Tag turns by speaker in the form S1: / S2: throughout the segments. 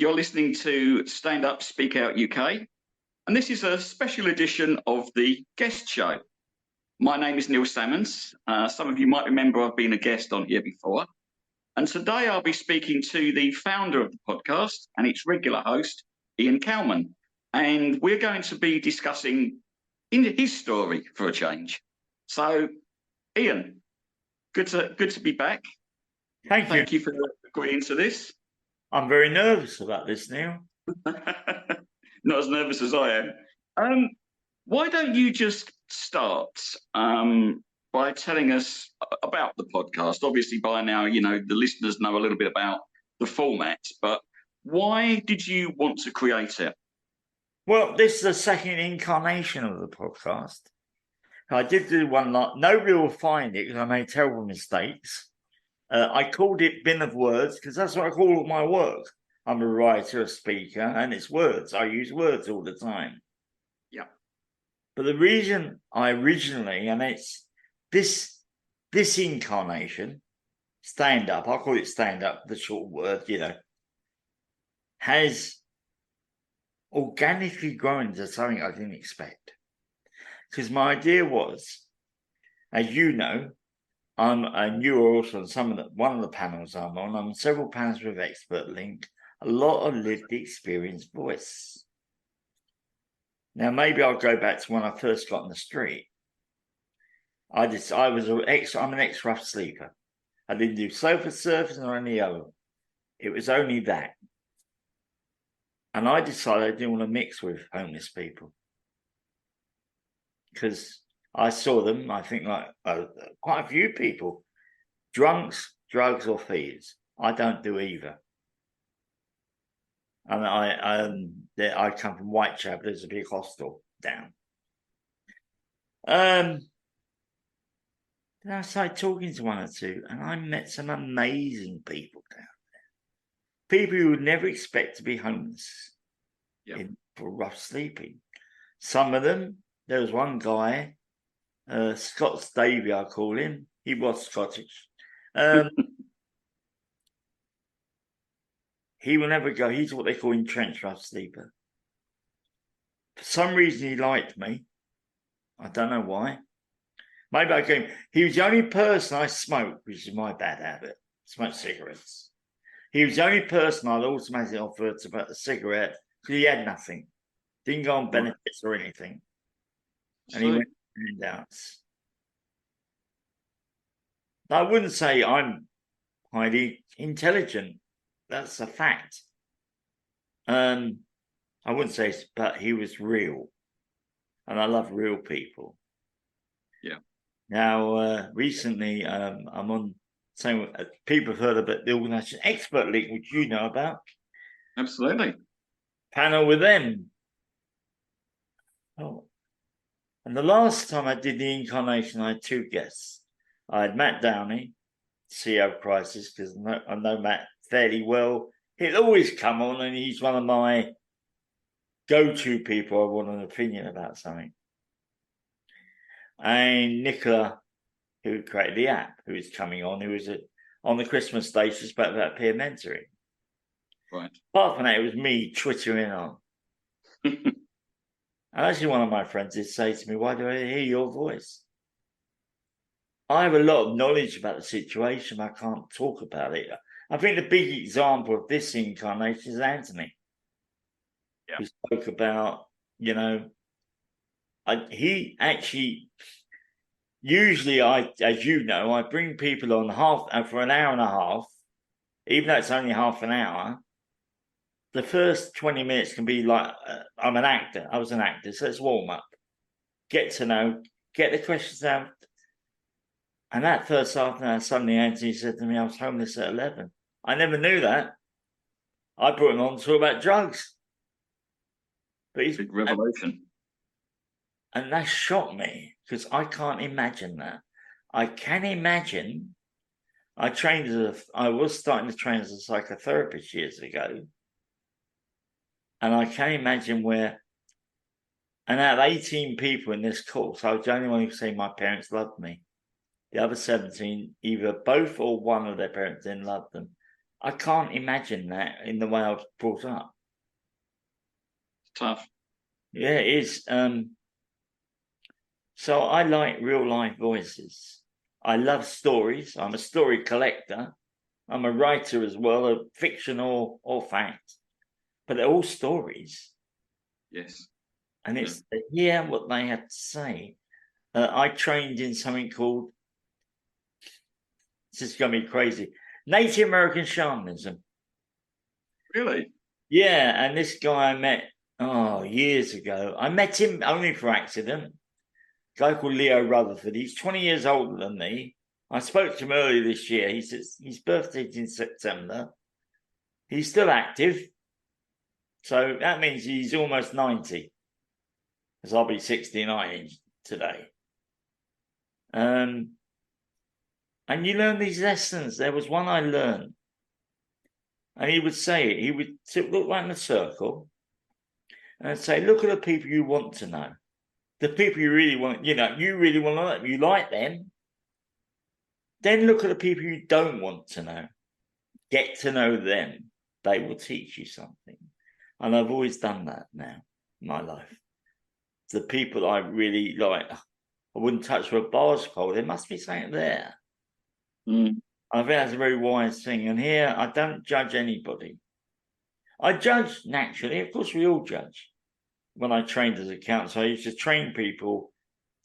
S1: You're listening to Stand Up, Speak Out UK, and this is a special edition of the guest show. My name is Neil Salmons. Some of you might remember I've been a guest on here before. And today I'll be speaking to the founder of the podcast and its regular host, Ian Kalman. And we're going to be discussing his story for a change. So, Ian, good to be back.
S2: Thank you
S1: for agreeing to this.
S2: I'm very nervous about this, Neil.
S1: Not as nervous as I am. Why don't you just start by telling us about the podcast? Obviously, by now, the listeners know a little bit about the format, but why did you want to create it?
S2: Well, this is the second incarnation of the podcast. I did do one lot. Nobody will find it because I made terrible mistakes. I called it Bin of Words because that's what I call all my work. I'm a writer, a speaker, and it's words. I use words all the time.
S1: Yeah.
S2: But the reason I originally, and it's this incarnation, stand up, I'll call it stand up, the short word, has organically grown to something I didn't expect. Because my idea was, as you know, and you are also on one of the panels I'm on several panels with Expert Link, a lot of lived experience voice. Now, maybe I'll go back to when I first got on the street. I'm an ex-rough sleeper. I didn't do sofa surfing or any other. It was only that. And I decided I didn't want to mix with homeless people. Because I saw them, I think, like quite a few people, drunks, drugs, or thieves. I don't do either. And I come from Whitechapel. There's a big hostel down. Then I started talking to one or two, and I met some amazing people down there. People you would never expect to be homeless for rough sleeping. Some of them, there was one guy, Scots Davy, I call him. He was Scottish. He will never go. He's what they call entrenched rough sleeper. For some reason, he liked me. I don't know why. Maybe I came. He was the only person I smoked, which is my bad habit. Smoke cigarettes. He was the only person I'd automatically offer about a cigarette because he had nothing. Didn't go on benefits or anything. And he went handouts. I wouldn't say I'm highly intelligent. That's a fact. I wouldn't say, but he was real. And I love real people.
S1: Yeah.
S2: Now, recently, I'm on saying people have heard about the organisation Expert Link, which you know about.
S1: Absolutely.
S2: Panel with them. Oh. And the last time I did the incarnation, I had two guests. I had Matt Downey, CEO of Crisis, because I know Matt fairly well. He'll always come on, and he's one of my go-to people. I want an opinion about something. And Nicola, who created the app, who is coming on, who was on the Christmas stage to speak about peer mentoring.
S1: Right.
S2: Apart from that, it was me twittering on. And actually, one of my friends did say to me, "Why do I hear your voice?" I have a lot of knowledge about the situation, but I can't talk about it. I think the big example of this incarnation is Anthony, who spoke about, he actually, usually as you know, I bring people on for an hour and a half, even though it's only half an hour. The first 20 minutes can be like, I'm an actor. I was an actor, so it's warm up. Get to know, get the questions out. And that first half an hour, suddenly Anthony said to me, I was homeless at 11. I never knew that. I brought him on to talk about drugs. But he's
S1: big revelation.
S2: And that shocked me because I can't imagine that. I can imagine. I was starting to train as a psychotherapist years ago. And I can imagine and out of 18 people in this course, I was the only one who said my parents loved me. The other 17, either both or one of their parents didn't love them. I can't imagine that in the way I was brought up.
S1: Tough.
S2: Yeah, it is. So I like real life voices. I love stories. I'm a story collector. I'm a writer as well, of fiction or fact, but they're all stories.
S1: Yes.
S2: And it's to hear what they have to say. I trained in something called, this is going to be crazy, Native American shamanism.
S1: Really?
S2: Yeah, and this guy I met years ago. I met him only for accident. A guy called Leo Rutherford. He's 20 years older than me. I spoke to him earlier this year. He says his birthday's in September. He's still active. So that means he's almost 90. Because I'll be 69 today. And you learn these lessons. There was one I learned. And he would say it. He would look right in a circle and say, look at the people you want to know. The people you really want, you really want to know. You like them. Then look at the people you don't want to know. Get to know them. They will teach you something. And I've always done that now in my life. The people I really like, I wouldn't touch with a barge pole. There must be something there. I think that's a very wise thing. And here, I don't judge anybody. I judge naturally. Of course, we all judge. When I trained as a counsellor, I used to train people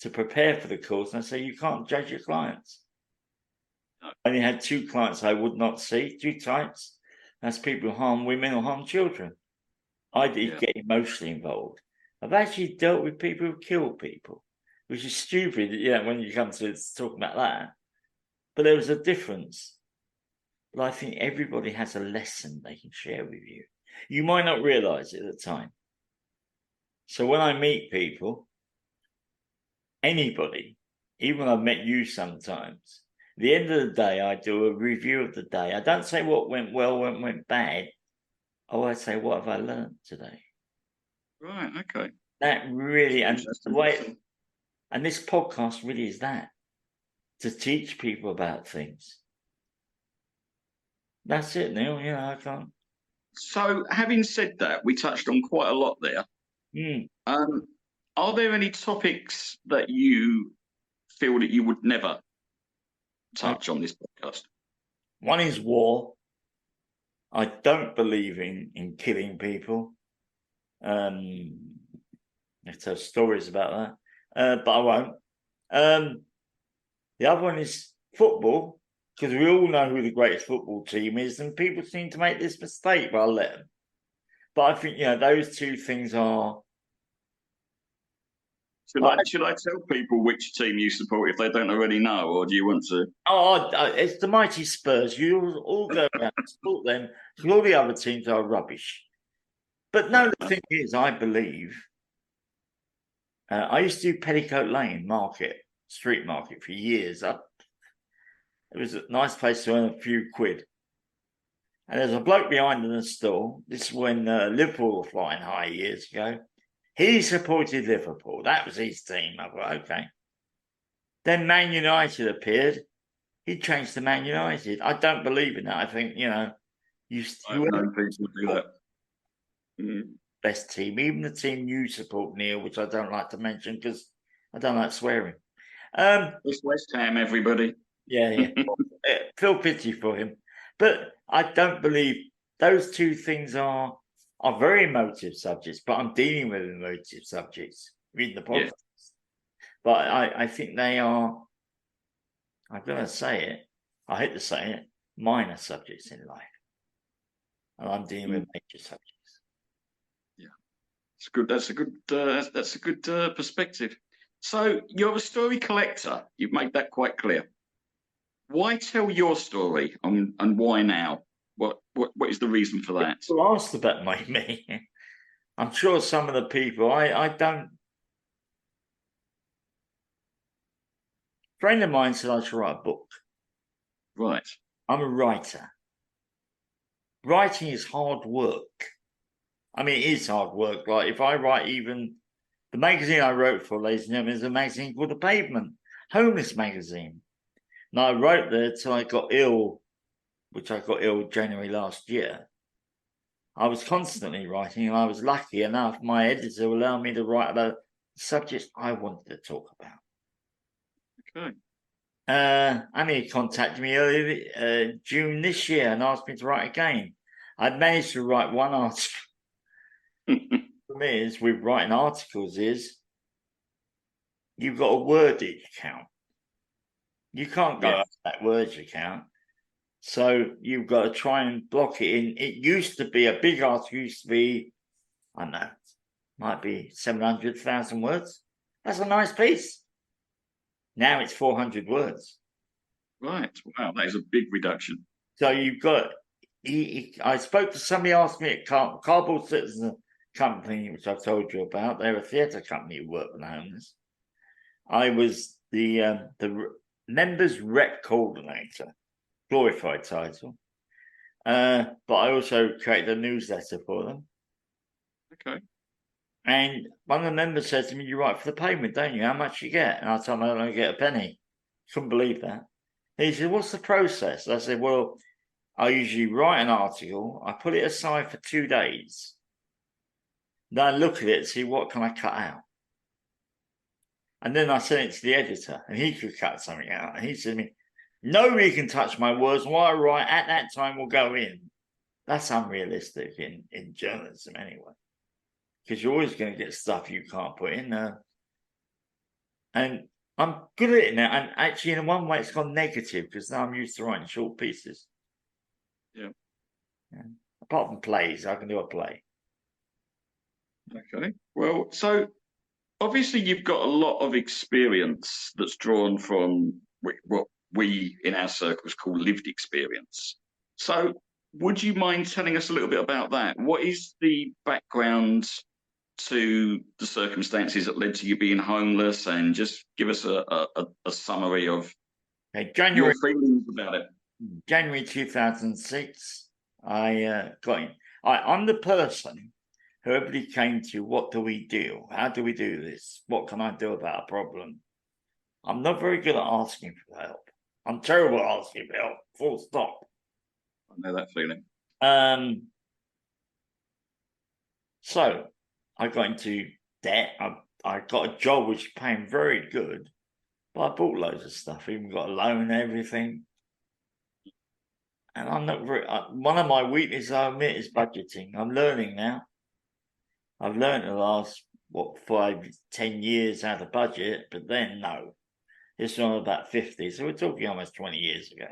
S2: to prepare for the course. And I say, you can't judge your clients. I only had 2 clients I would not see, 2 types. That's people who harm women or harm children. I did get emotionally involved. I've actually dealt with people who kill people, which is stupid, when you come to talk about that. But there was a difference. But I think everybody has a lesson they can share with you. You might not realise it at the time. So when I meet people, anybody, even when I've met you sometimes, at the end of the day, I do a review of the day. I don't say what went well, what went bad. I say, what have I learned today?
S1: Right, okay.
S2: That really, and the way, and this podcast really is that, to teach people about things. That's it, Neil. I can't.
S1: So, having said that, we touched on quite a lot there. Are there any topics that you feel that you would never touch on this podcast?
S2: One is war. I don't believe in killing people. Let's have stories about that, but I won't. The other one is football, because we all know who the greatest football team is, and people seem to make this mistake, but I'll let them. But I think, those 2 things are...
S1: Should I tell people which team you support if they don't already know, or do you want to?
S2: It's the mighty Spurs. You all go around and support them, because all the other teams are rubbish. But no, the thing is, I believe... I used to do Petticoat Lane street market for years. It was a nice place to earn a few quid. And there's a bloke behind in the store. This is when Liverpool were flying high years ago. He supported Liverpool. That was his team. I thought, okay. Then Man United appeared. He changed to Man United. I don't believe in that. I think,
S1: I know people do that.
S2: Best team, even the team you support, Neil, which I don't like to mention because I don't like swearing.
S1: It's West Ham, everybody.
S2: Yeah. Feel pity for him. But I don't believe those 2 things are very emotive subjects, but I'm dealing with emotive subjects in the podcast. But I think they are, I'm going to say it, I hate to say it, minor subjects in life. And I'm dealing with major subjects.
S1: Yeah, it's good. That's a good perspective. So you're a story collector. You've made that quite clear. Why tell your story, and why now? What is the reason for that?
S2: People asked about me. I'm sure some of the people I don't. A friend of mine said I should write a book.
S1: Right.
S2: I'm a writer. Writing is hard work. I mean, it is hard work. Like if I write, even the magazine I wrote for, ladies and gentlemen, is a magazine called The Pavement, homeless magazine. And I wrote there till I got ill which I got ill January last year, I was constantly writing, and I was lucky enough my editor allowed me to write about subjects I wanted to talk about.
S1: Okay.
S2: Amy contacted me earlier June this year and asked me to write again. I'd managed to write one article. The problem is with writing articles is you've got a wordage count. You can't go up that wordage count. So you've got to try and block it in. It used to be, a big article used to be, I don't know, might be 700,000 words. That's a nice piece. Now it's 400 words.
S1: Right. Wow, that is a big reduction.
S2: So you've got, I spoke to somebody, asked me at Cardboard Citizen Company, which I've told you about. They're a theatre company who work with the homeless. I was the members rep coordinator, glorified title. But I also created a newsletter for them.
S1: Okay.
S2: And one of the members said to me, "You write for the payment, don't you? How much you get?" And I told him I don't get a penny. Couldn't believe that. He said, "What's the process?" I said, "Well, I usually write an article, I put it aside for 2 days. Then I look at it and see what can I cut out. And then I send it to the editor, and he could cut something out. And he said to me, nobody can touch my words. What I write at that time will go in." That's unrealistic in journalism anyway, because you're always going to get stuff you can't put in there. And I'm good at it now. And actually, in one way, it's gone negative because now I'm used to writing short pieces.
S1: Yeah.
S2: Apart from plays, I can do a play.
S1: Okay. Well, so obviously you've got a lot of experience that's drawn from what we in our circles call lived experience. So would you mind telling us a little bit about that? What is the background to the circumstances that led to you being homeless, and just give us a summary of your feelings about it.
S2: January 2006, I got in. I'm the person who everybody came to. What do we do? How do we do this? What can I do about a problem? I'm not very good at asking for help. I'm terrible at asking for help, full stop.
S1: I know that feeling.
S2: So I got into debt. I got a job which was paying very good, but I bought loads of stuff, even got a loan and everything. And I'm not very, one of my weaknesses, I admit, is budgeting. I'm learning now. I've learned the last, 5-10 years how to budget, but then no. It's not about 50, so we're talking almost 20 years ago.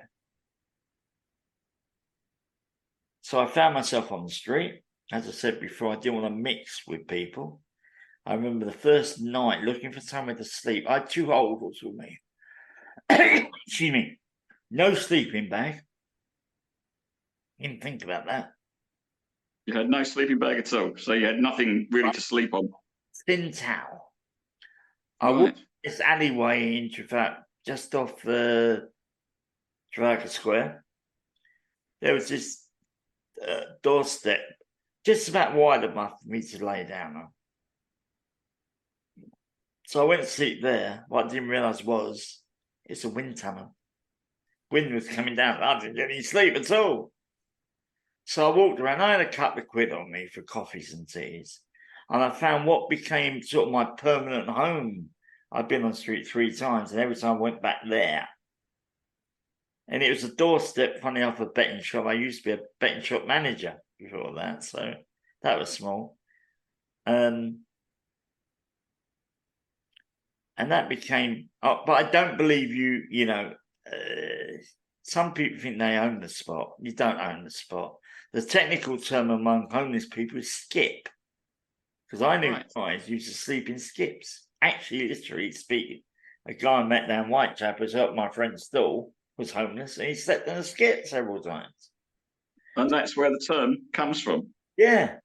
S2: So I found myself on the street. As I said before, I didn't want to mix with people. I remember the first night looking for somewhere to sleep. I had 2 holders with me. Excuse me. No sleeping bag. Didn't think about that.
S1: You had no sleeping bag at all, so you had nothing really to sleep on.
S2: Thin towel. I walked this alleyway in Trafalgar, just off the Trafalgar Square. There was this doorstep, just about wide enough for me to lay down on. So I went to sleep there. What I didn't realise was it's a wind tunnel. Wind was coming down. I didn't get any sleep at all. So I walked around. I had a couple of quid on me for coffees and teas. And I found what became sort of my permanent home. I'd been on the street 3 times, and every time I went back there. And it was a doorstep, funny enough, a betting shop. I used to be a betting shop manager before that, so that was small. And that became, but I don't believe some people think they own the spot. You don't own the spot. The technical term among homeless people is skip. Because I knew guys used to sleep in skips. Actually, literally speaking, a guy I met down Whitechapel who's helped my friend Stool was homeless, and he slept in a skip several times.
S1: And that's where the term comes from.
S2: Yeah.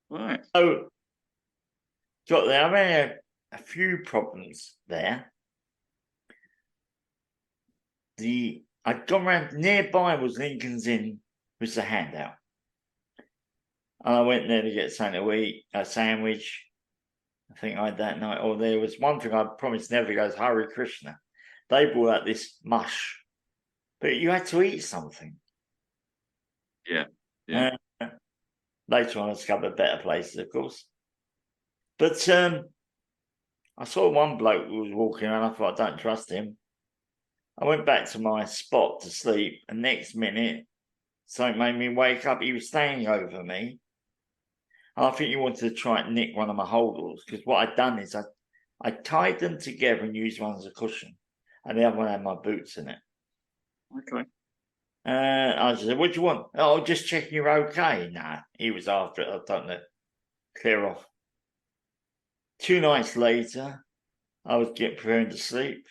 S1: Right.
S2: So, got there. I had a few problems there. I'd gone around, nearby was Lincoln's Inn, which is a handout. And I went there to get something to eat, a sandwich. I think I had that night. Or there was one thing I promised never goes, Hare Krishna. They brought out this mush. But you had to eat something.
S1: Yeah. Yeah.
S2: Later on, I discovered better places, of course. But I saw one bloke who was walking around. I thought, I don't trust him. I went back to my spot to sleep, and next minute, something made me wake up. He was standing over me. And I think he wanted to try and nick one of my holdalls, because what I'd done is I tied them together and used one as a cushion, and the other one had my boots in it.
S1: Okay.
S2: I said, "What do you want?" "Oh, just checking you're okay." Nah, he was after it. I don't know. Clear off. 2 nights later, I was getting preparing to sleep,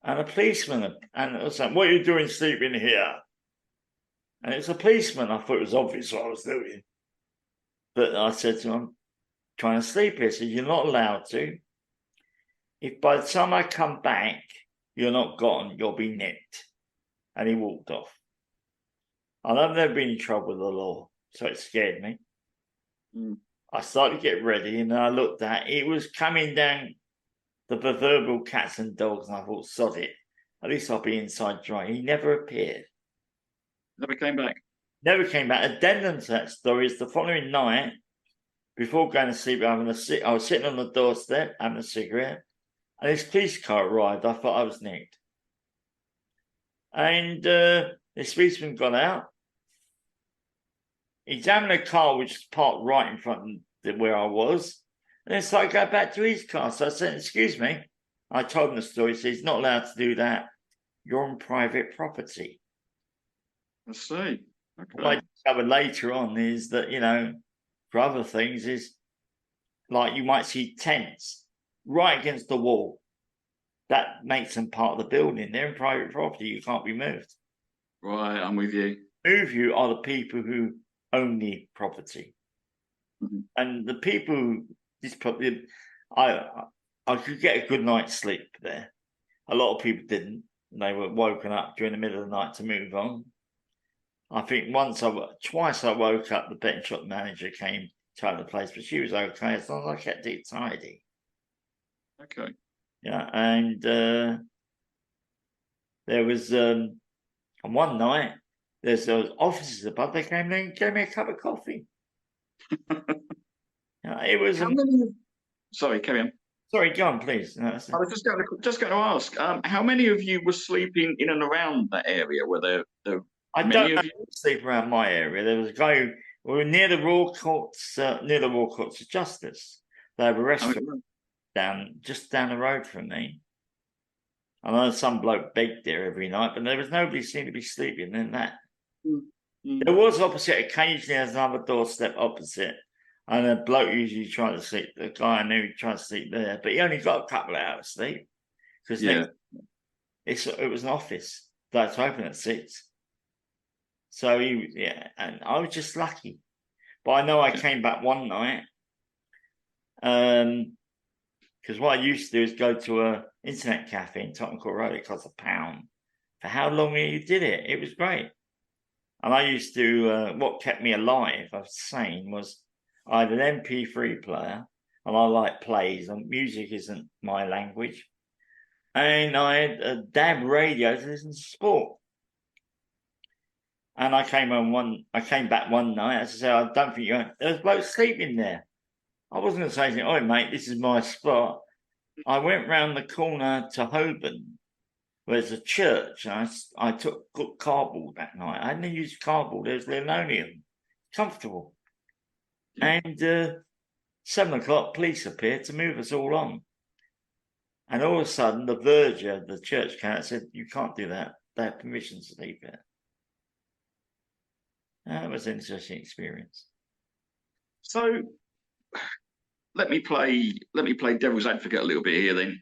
S2: and a policeman, and I was like, "What are you doing sleeping here?" And it's a policeman. I thought it was obvious what I was doing. But I said to him, "Trying to sleep here." He said, "You're not allowed to. If by the time I come back, you're not gone, you'll be nicked." And he walked off. And I've never been in trouble with the law, so it scared me. I started to get ready, and I looked at it. It was coming down the proverbial cats and dogs, and I thought, sod it. At least I'll be inside dry. He never appeared.
S1: Never came back.
S2: Never came back. Addendum to that story is the following night, before going to sleep, I was sitting on the doorstep having a cigarette, and this police car arrived. I thought I was nicked. And this policeman got out. He examined the car, which was parked right in front of where I was. And then started going back to his car. So I said, "Excuse me." I told him the story. He said, "He's not allowed to do that. You're on private property."
S1: I see. Okay.
S2: What I discovered later on is that, for other things, is like you might see tents right against the wall. That makes them part of the building. They're in private property. You can't be moved.
S1: Right, I'm with you.
S2: Move you are the people who own the property.
S1: Mm-hmm.
S2: And the people who this property, I could get a good night's sleep there. A lot of people didn't. They were woken up during the middle of the night to move on. I think twice I woke up, the betting shop manager came to the place, but she was okay as long as I kept it tidy.
S1: Okay.
S2: Yeah, and there was on one night, there's those officers above. They came in and gave me a cup of coffee. It was.
S1: How many? Sorry, carry on.
S2: Sorry, go on, please. No,
S1: I was just going to ask, how many of you were sleeping in and around that area? Were there
S2: I
S1: many
S2: don't
S1: of you?
S2: sleep around my area. There was a guy we were near the Royal Courts, of Justice. They have a restaurant just down the road from me. I know some bloke begged there every night, but there was nobody seemed to be sleeping in that.
S1: Mm.
S2: There was opposite. Occasionally, there's another doorstep opposite, and a bloke usually tried to sleep. The guy I knew tried to sleep there, but he only got a couple of hours sleep because it was an office that's open at 6. So and I was just lucky. But I know I came back one night, because what I used to do is go to a internet cafe in Tottenham Court Road. It cost £1 for how long you did it. It was great. And I used to, what kept me alive, I was saying, was I had an MP3 player, and I like plays, and music isn't my language. And I had a DAB radio to listen to sport. And I came back one night. As I said, "I don't think there was blokes sleeping there." I wasn't going to say anything. "Oh, mate, this is my spot." I went round the corner to Holborn, where there's a church. I took cardboard that night. I didn't use cardboard. There was linoleum, comfortable. Yeah. And 7 o'clock, police appeared to move us all on. And all of a sudden, the verger of the church came and said, "You can't do that. They have permission to sleep here." That was an interesting experience.
S1: So let me play devil's advocate a little bit here then.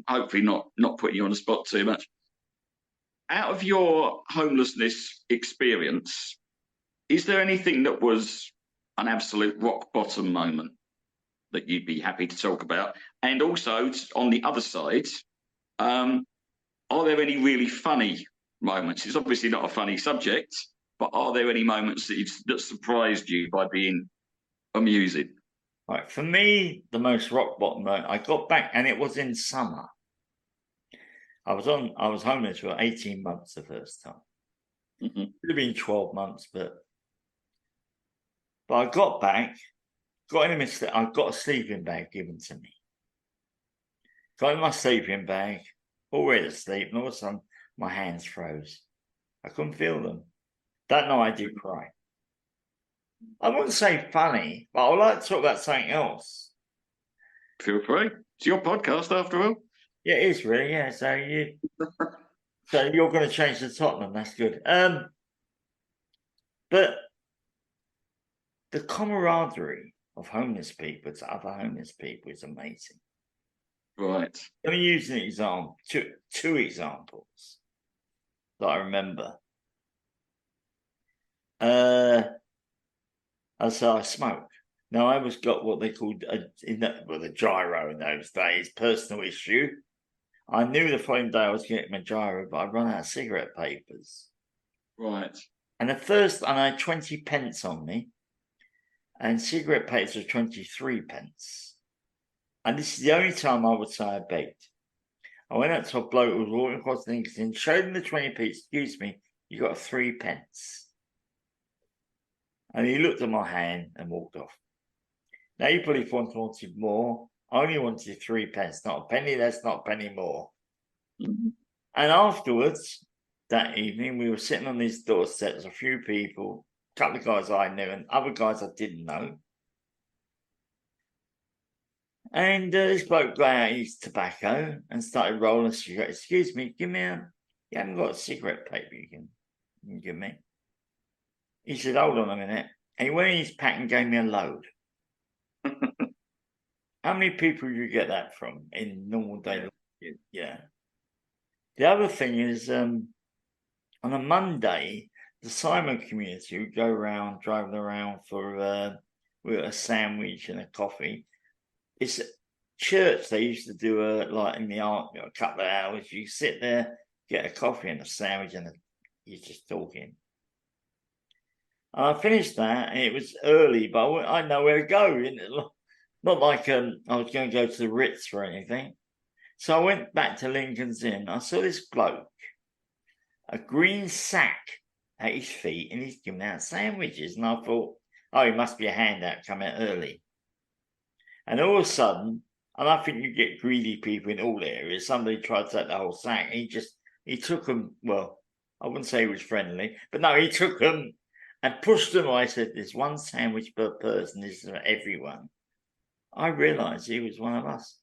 S1: Hopefully not putting you on the spot too much. Out of your homelessness experience, is there anything that was an absolute rock bottom moment that you'd be happy to talk about? And also on the other side, are there any really funny moments? It's obviously not a funny subject, but are there any moments that surprised you by being amusing?
S2: Right, for me, the most rock bottom moment, I got back, and it was in summer. I was homeless for 18 months the first time.
S1: Mm-hmm.
S2: It could have been 12 months, but But I got back, got in I got a sleeping bag given to me. Got in my sleeping bag, already asleep, and all of a sudden my hands froze. I couldn't feel them. That night I did cry. I wouldn't say funny, but I would like to talk about something else.
S1: Feel free. It's your podcast after all.
S2: Yeah, it is really, yeah. So you're going to change the Tottenham, that's good. But the camaraderie of homeless people to other homeless people is amazing.
S1: Right.
S2: Let me use an example, two examples that I remember. I smoke. Now, I always got what they called the gyro in those days, personal issue. I knew the following day I was getting my gyro, but I run out of cigarette papers.
S1: Right.
S2: And at first, I had 20 pence on me, and cigarette papers were 23 pence. And this is the only time I would say I begged. I went up to a bloke who was walking across the Lincoln, showed him the 20p, excuse me, you got 3 pence. And he looked at my hand and walked off. Now, you probably wanted more. I only wanted 3 pence, not a penny less, not a penny more.
S1: Mm-hmm.
S2: And afterwards, that evening, we were sitting on these doorsteps, a few people, a couple of guys I knew and other guys I didn't know. And this bloke got out his tobacco and started rolling a cigarette. Excuse me, you haven't got a cigarette paper you can give me? He said, hold on a minute. And he went in his pack and gave me a load. How many people do you get that from in normal day life? Yeah. The other thing is, on a Monday, the Simon community would go around, driving around for with a sandwich and a coffee. It's church. They used to do like in the army, a couple of hours. You sit there, get a coffee and a sandwich, and you're just talking. And I finished that, and it was early, but I know where to go. Not like I was going to go to the Ritz or anything. So I went back to Lincoln's Inn. I saw this bloke, a green sack at his feet, and he's giving out sandwiches. And I thought, oh, he must be a handout coming out early. And all of a sudden, and I think you get greedy people in all areas, somebody tried to take the whole sack. He took them, well, I wouldn't say he was friendly, but no, he took them and pushed them. I said, there's one sandwich per person, this is for everyone. I realised he was one of us.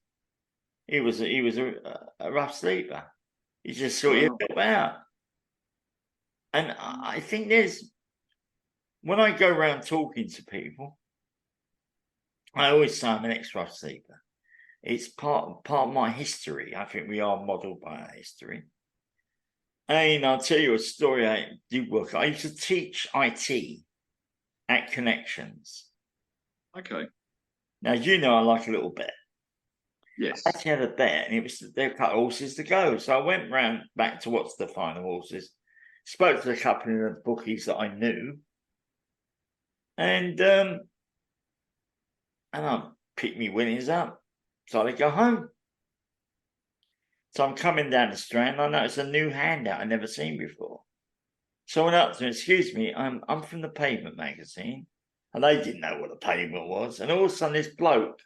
S2: He was a rough sleeper. He just sort of helped out. And I think when I go around talking to people, I always say I'm an ex-rough sleeper. It's part of my history. I think we are modelled by our history. And I'll tell you a story I do work. I used to teach IT at Connections.
S1: Okay.
S2: Now, you know I like a little bet.
S1: Yes.
S2: I actually had a bet, and it was they cut horses to go. So I went round back to what's the final horses, spoke to a couple of the bookies that I knew, and I picked me winnings up. So I go home. So I'm coming down the Strand. I noticed a new handout I'd never seen before. So I went up to him, excuse me, I'm from the Pavement magazine. And they didn't know what the Pavement was. And all of a sudden, this bloke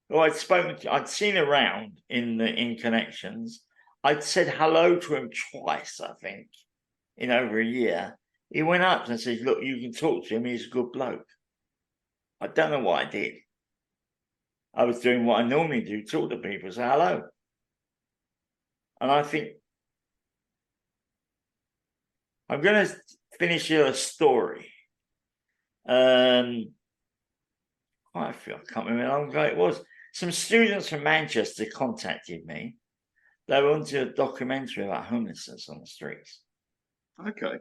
S2: who I'd seen around in Connections, I'd said hello to him twice, I think, in over a year. He went up and said, look, you can talk to him. He's a good bloke. I don't know what I did. I was doing what I normally do, talk to people, say hello. And I think I'm going to finish here a story. I can't remember how long ago it was. Some students from Manchester contacted me. They wanted a documentary about homelessness on the streets.
S1: Okay.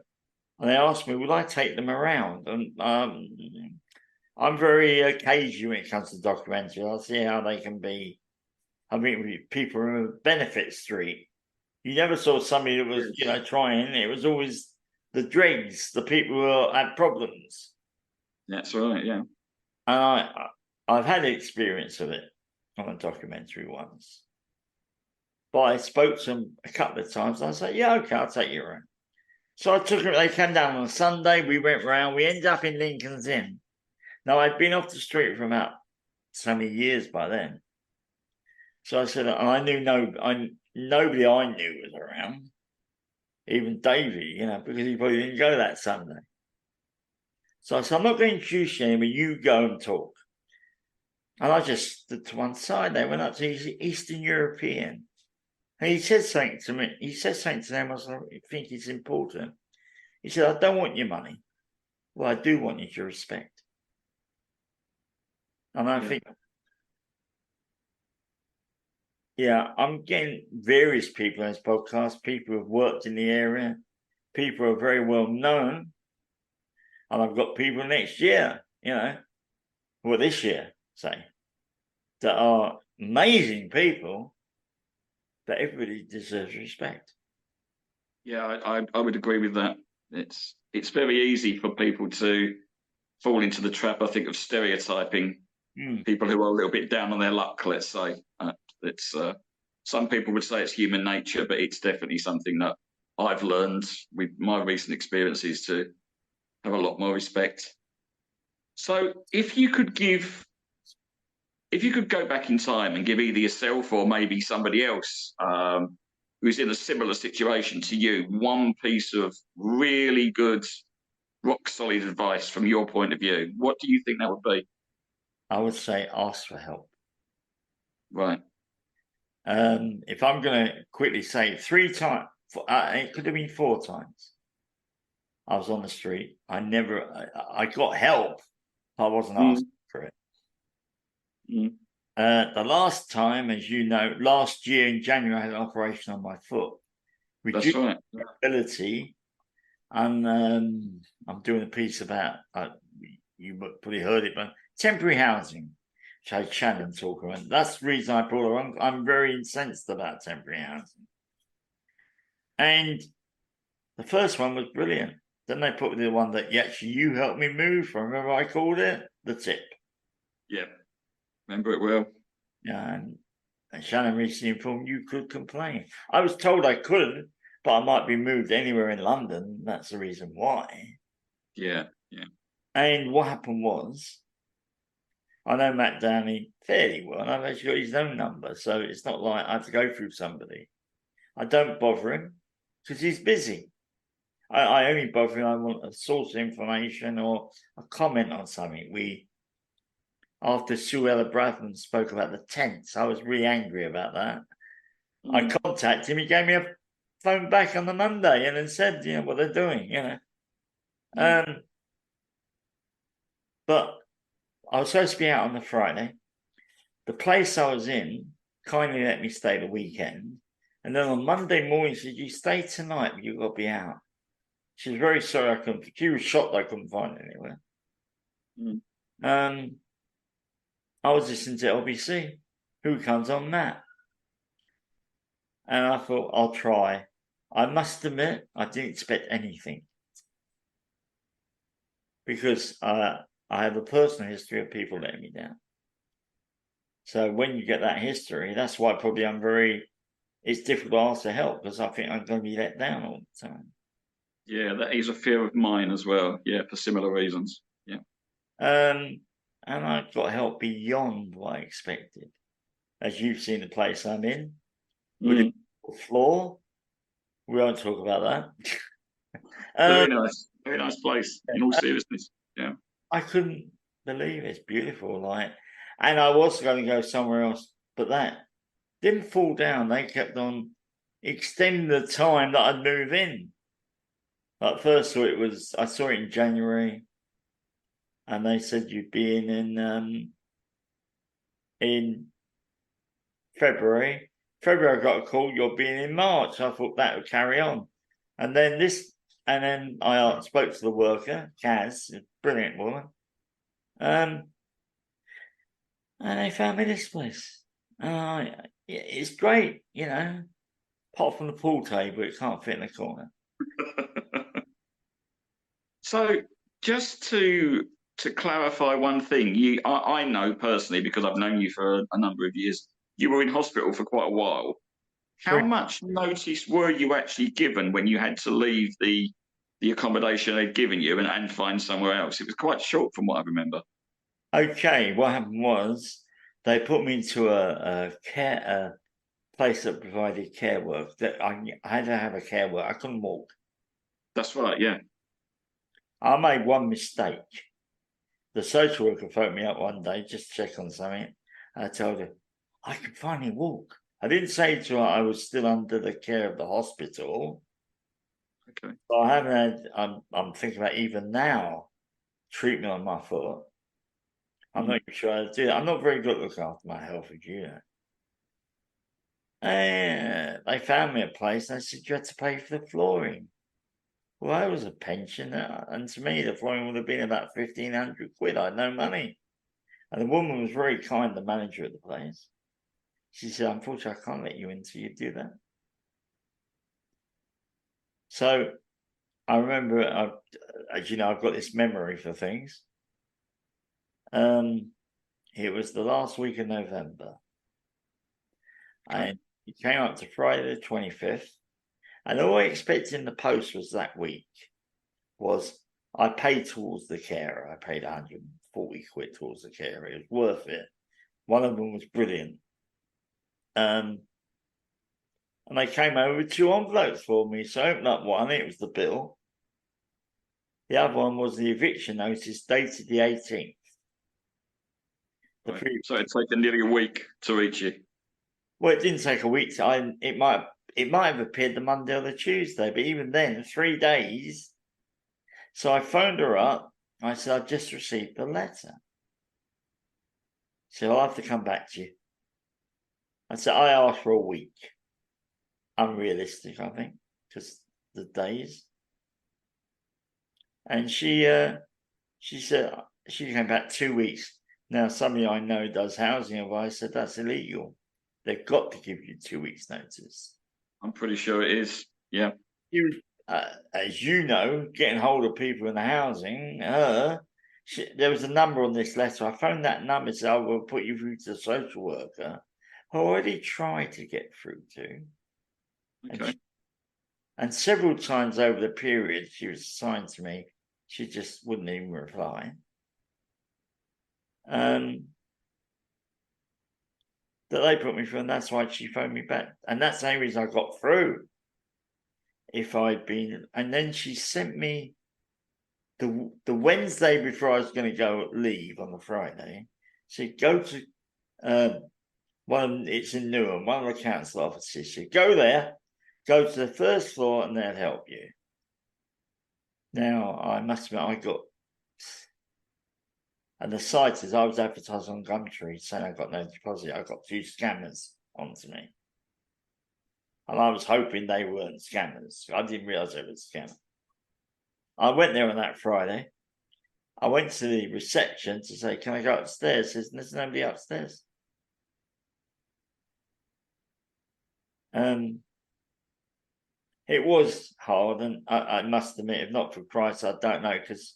S2: And they asked me, would I take them around? And I'm very cagey when it comes to documentaries. I'll see how they can be. I mean, people remember Benefit Street. You never saw somebody that was, trying. It was always the dregs, the people who had problems.
S1: That's right, yeah.
S2: And I've had the experience of it on a documentary once. But I spoke to them a couple of times. And I said, yeah, okay, I'll take you around. So I took them. They came down on a Sunday. We went round. We ended up in Lincoln's Inn. Now, I'd been off the street for about so many years by then. So I said, and I knew nobody I knew was around, even Davey, because he probably didn't go that Sunday. So I said, I'm not going to introduce you anymore, you go and talk. And I just stood to one side. They went up to Eastern European. And he said something to me. He said something to them. I think it's important. He said, I don't want your money. Well, I do want your respect. And I think, I'm getting various people on this podcast, people who've worked in the area, people who are very well known. And I've got people next year, this year, say, that are amazing people, that everybody deserves respect.
S1: Yeah, I would agree with that. It's very easy for people to fall into the trap, I think, of stereotyping people who are a little bit down on their luck, let's say. Some people would say it's human nature, but it's definitely something that I've learned with my recent experiences to have a lot more respect. So if you could go back in time and give either yourself or maybe somebody else who's in a similar situation to you one piece of really good, rock solid advice from your point of view, what do you think that would be?
S2: I would say ask for help.
S1: Right.
S2: If I'm going to quickly say 3 times, it could have been 4 times. I was on the street. I got help. I wasn't asked for it. The last time, as you know, last year in January, I had an operation on my foot.
S1: That's right.
S2: Ability, and I'm doing a piece about, you probably heard it, but temporary housing, which I had Shannon talk about. That's the reason I brought her on. I'm very incensed about temporary housing. And the first one was brilliant. Then they put the one that you helped me move. Remember I called it the tip.
S1: Yeah, remember it well.
S2: Yeah, and Shannon recently informed you could complain. I was told I couldn't, but I might be moved anywhere in London. That's the reason why.
S1: Yeah.
S2: And what happened was, I know Matt Downey fairly well, and I've actually got his own number, so it's not like I have to go through somebody. I don't bother him because he's busy. I only bother him. I want a source of information or a comment on something. After Sue Ella Bradman spoke about the tents, I was really angry about that. I contacted him. He gave me a phone back on the Monday and then said, what they're doing, But I was supposed to be out on the Friday. The place I was in kindly let me stay the weekend. And then on Monday morning, she said, you stay tonight, but you've got to be out. She was very sorry she was shocked I couldn't find it anywhere. I was listening to LBC. Who comes on that? And I thought, I'll try. I must admit, I didn't expect anything. Because I have a personal history of people letting me down. So when you get that history, that's why probably it's difficult to ask for help, because I think I'm going to be let down all the time.
S1: Yeah, that is a fear of mine as well. Yeah, for similar reasons. Yeah.
S2: And I got help beyond what I expected. As you've seen the place I'm in, with a floor. We won't talk about
S1: that. Very nice place. In all seriousness, yeah.
S2: I couldn't believe it's beautiful, and I was going to go somewhere else, but that didn't fall down. They kept on extending the time that I'd move in. At first, I saw it in January, and they said you'd be in February. February, I got a call. You're being in March. I thought that would carry on, and then I spoke to the worker, Kaz, a brilliant woman, and they found me this place. It's great, apart from the pool table, it can't fit in the corner.
S1: So just to clarify one thing, I know personally, because I've known you for a number of years, you were in hospital for quite a while. How much notice were you actually given when you had to leave the accommodation they'd given you and find somewhere else? It was quite short from what I remember.
S2: Okay, what happened was they put me into a place that provided care work. That I had to have a care work. I couldn't walk.
S1: That's right, yeah.
S2: I made one mistake. The social worker phoned me up one day just to check on something. I told her I could finally walk. I didn't say to her I was still under the care of the hospital.
S1: Okay.
S2: So I haven't had. I'm thinking about even now treatment on my foot. I'm not even sure how to do that. I'm not very good at looking after my health, as you know. And they found me a place and they said you had to pay for the flooring. Well, I was a pensioner, and to me, the flooring would have been about 1,500 quid. I had no money. And the woman was very kind, the manager at the place. She said, unfortunately, I can't let you in until you do that. So I remember, as you know, I've got this memory for things. It was the last week of November.
S1: Okay.
S2: And it came up to Friday the 25th. And all I expected in the post was that week was I paid towards the carer. I paid 140 quid towards the carer. It was worth it. One of them was brilliant. And they came over with 2 envelopes for me. So I opened up one, it was the bill. The other one was the eviction notice dated the 18th.
S1: Right. So it's taken nearly a week to reach you.
S2: Well, it didn't take a week. It might have appeared the Monday or the Tuesday, but even then, 3 days. So I phoned her up. I said, I've just received the letter. So I'll have to come back to you. I said, I asked for a week. Unrealistic, I think, because the days. And she said she came back 2 weeks. Now, somebody I know does housing advice. Said that's illegal. They've got to give you 2 weeks' notice.
S1: I'm pretty sure it is. Yeah.
S2: As you know, getting hold of people in the housing, there was a number on this letter. I phoned that number, said, I will put you through to the social worker. I already tried to get through to.
S1: Okay.
S2: And several times over the period she was assigned to me, she just wouldn't even reply. That they put me through, and that's why she phoned me back. And that's the only reason I got through. If I'd been, and then she sent me the Wednesday before I was going to go leave on the Friday. She go to it's in Newham, one of the council offices. She go there, go to the first floor, and they'll help you. Now I must admit, I got, and the site is I was advertised on Gumtree saying I got no deposit. I got 2 scammers onto me. And I was hoping they weren't scammers. I didn't realise they were scammers. I went there on that Friday. I went to the reception to say, can I go upstairs? She says, there's nobody upstairs. It was hard, and I must admit, if not for Christ, I don't know, because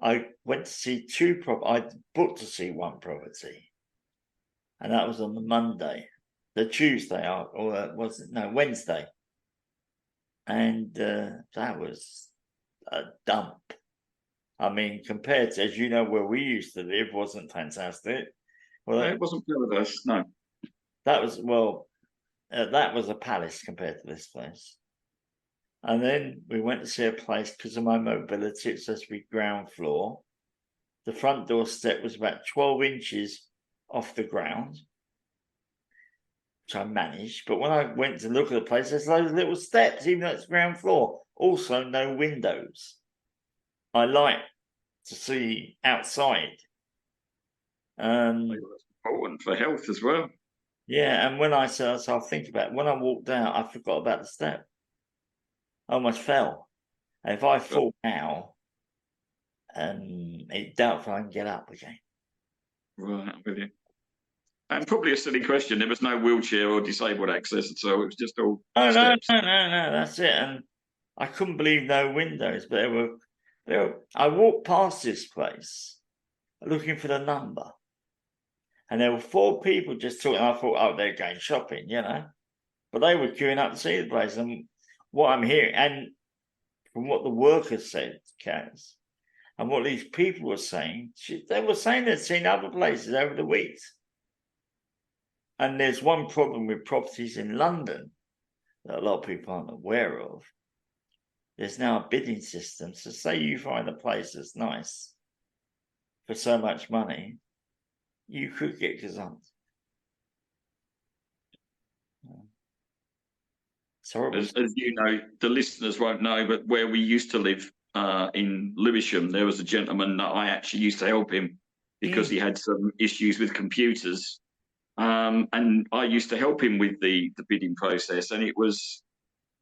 S2: I went to see 2 I booked to see 1 property, and that was on the Monday. The Tuesday, or was it? No, Wednesday. And that was a dump. I mean, compared to, as you know, where we used to live, wasn't fantastic.
S1: Well, no, it wasn't paradise, no.
S2: That was, that was a palace compared to this place. And then we went to see a place because of my mobility. It's supposed to be ground floor. The front door step was about 12 inches off the ground, which I managed. But when I went to look at the place, there's those little steps, even though it's ground floor. Also, no windows. I like to see outside.
S1: That's important for health as well.
S2: Yeah, and when I said, so I'll think about it. When I walked out, I forgot about the step. I almost fell. And if I fall now, it's doubtful I can get up again.
S1: Right, I'm with you. And probably a silly question. There was no wheelchair or disabled access at all. It was just all steps.
S2: No. That's it. And I couldn't believe no windows, but there were. I walked past this place looking for the number, and there were 4 people just talking. I thought, oh, they're going shopping, you know, but they were queuing up to see the place. And what I'm hearing, and from what the workers said, Kaz, And what these people were saying, they were saying they'd seen other places over the weeks. And there's one problem with properties in London that a lot of people aren't aware of. There's now a bidding system. So say you find a place that's nice for so much money, you could get gazumped.
S1: As you know, the listeners won't know, but where we used to live in Lewisham, there was a gentleman that I actually used to help him because he had some issues with computers. And I used to help him with the bidding process, and it was,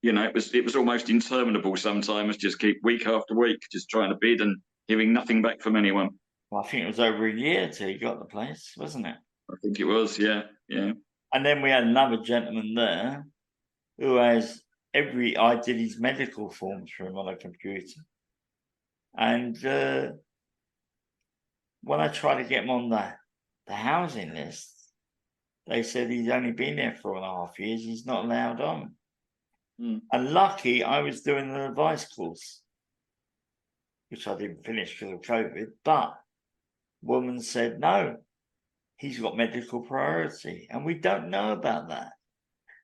S1: it was almost interminable sometimes, just keep week after week just trying to bid and hearing nothing back from anyone.
S2: Well, I think it was over a year till he got the place, wasn't it?
S1: I think it was, yeah.
S2: And then we had another gentleman there who I did his medical forms for him on a computer. And when I tried to get him on the housing list, they said he's only been there 4.5 years, he's not allowed on. And lucky I was doing an advice course, which I didn't finish because of COVID, but woman said, no, he's got medical priority. And we don't know about that.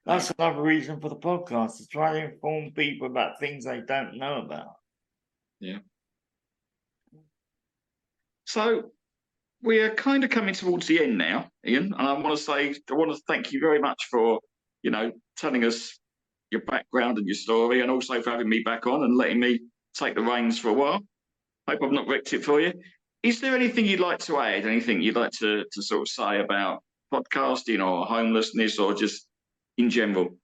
S2: That's another reason for the podcast, to try to inform people about things they don't know about.
S1: Yeah. So we are kind of coming towards the end now, Ian, and I want to thank you very much for, telling us your background and your story, and also for having me back on and letting me take the reins for a while. Hope I've not wrecked it for you. Is there anything you'd like to add? Anything you'd like to sort of say about podcasting or homelessness or just in general?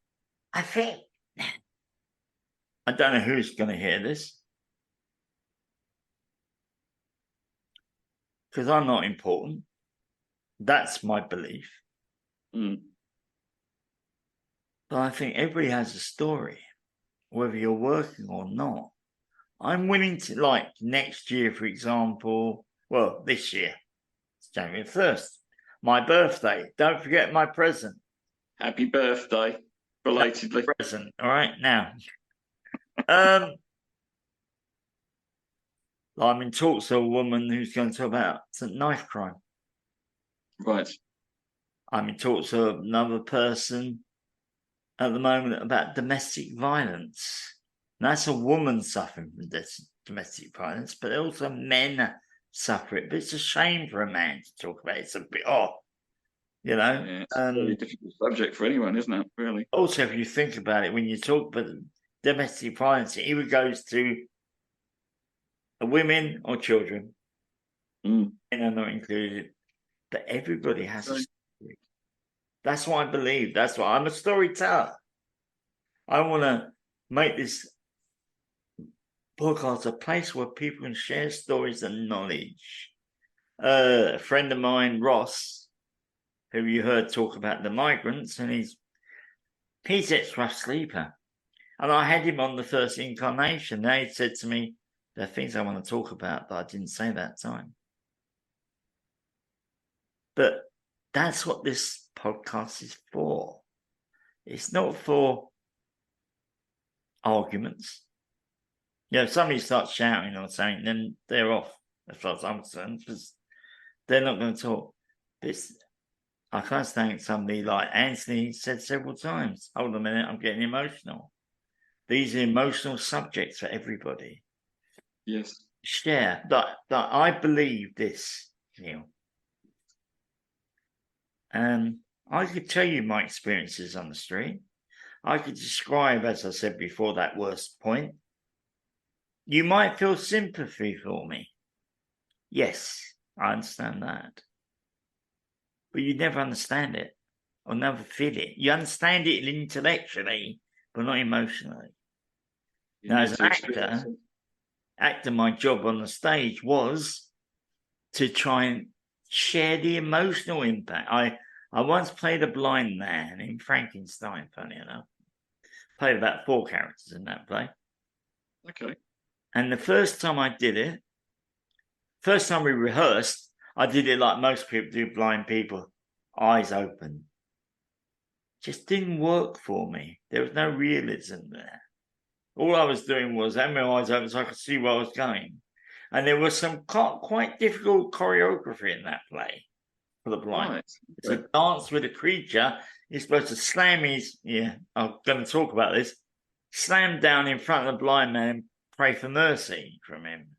S2: I think, I don't know who's going to hear this, because I'm not important. That's my belief. But I think everybody has a story, whether you're working or not. I'm willing to, like next year, for example, well, this year, it's January 1st, my birthday. Don't forget my present.
S1: Happy birthday, belatedly.
S2: Present, all right? Now, I'm in talks with a woman who's going to talk about knife crime.
S1: Right.
S2: I'm in talks with another person at the moment about domestic violence. And that's a woman suffering from domestic violence, but also men suffer it. But it's a shame for a man to talk about it. It's a bit odd,
S1: Yeah, it's a very difficult subject for anyone, isn't it, really?
S2: Also, if you think about it, when you talk about domestic violence, it either goes to women or children. Men are not included. But everybody has a story. That's what I believe. That's why I'm a storyteller. I want to make this podcast a place where people can share stories and knowledge. A friend of mine, Ross, who you heard talk about the migrants, and he's ex-rough sleeper. And I had him on the first incarnation. Now he said to me, there are things I want to talk about that I didn't say that time. But that's what this podcast is for. It's not for arguments. If somebody starts shouting or something, then they're off, as far as I'm concerned, because they're not going to talk. I can't thank somebody like Anthony said several times, hold on a minute, I'm getting emotional. These are emotional subjects for everybody.
S1: Yes.
S2: Share. That I believe this, Neil. I could tell you my experiences on the street. I could describe, as I said before, that worst point. You might feel sympathy for me. Yes, I understand that. But you never understand it or never feel it. You understand it intellectually, but not emotionally. Now, as an actor, my job on the stage was to try and share the emotional impact. I once played a blind man in Frankenstein, funny enough. Played about 4 characters in that play.
S1: Okay.
S2: And the first time I did it, first time we rehearsed, I did it like most people do, blind people, eyes open. Just didn't work for me. There was no realism there. All I was doing was having my eyes open so I could see where I was going. And there was some quite difficult choreography in that play for the blind.
S1: Right.
S2: It's a dance with a creature. You're supposed to slam I'm going to talk about this, slam down in front of the blind man, pray for mercy from him.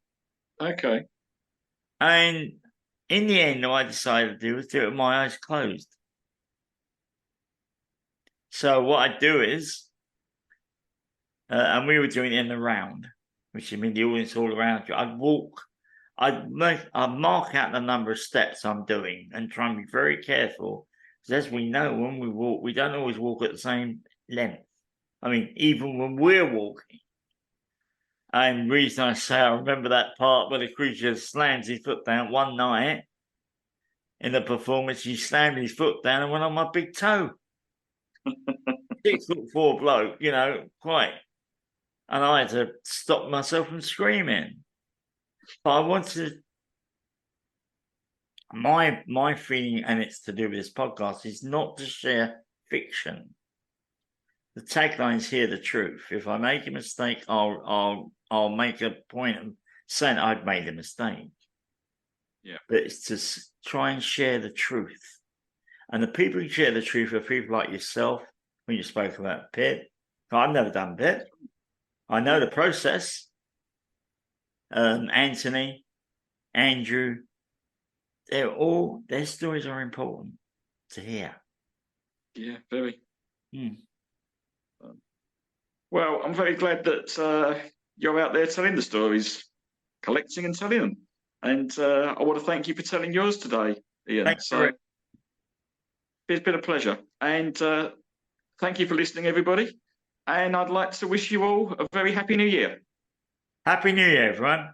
S1: Okay.
S2: And in the end, what I decided to do was do it with my eyes closed. So what I'd do is, and we were doing it in the round, which means the audience all around you. I'd walk, I'd mark out the number of steps I'm doing and try and be very careful. Because as we know, when we walk, we don't always walk at the same length. I mean, even when we're walking. And the reason I say I remember that part where the creature slams his foot down one night in the performance, he slammed his foot down and went on my big toe. 6'4" bloke, quite. And I had to stop myself from screaming. But I wanted my feeling, and it's to do with this podcast, is not to share fiction. The tagline is "Hear the truth." If I make a mistake, I'll make a point of saying I've made a mistake.
S1: Yeah.
S2: But it's to try and share the truth. And the people who share the truth are people like yourself, when you spoke about PIT. I've never done PIT. I know the process. Anthony, Andrew, their stories are important to hear.
S1: Yeah, very.
S2: Hmm.
S1: Well, I'm very glad that you're out there telling the stories, collecting and telling them. And I want to thank you for telling yours today, Ian.
S2: Thanks,
S1: so it's been a pleasure. And thank you for listening, everybody. And I'd like to wish you all a very happy New Year.
S2: Happy New Year, everyone.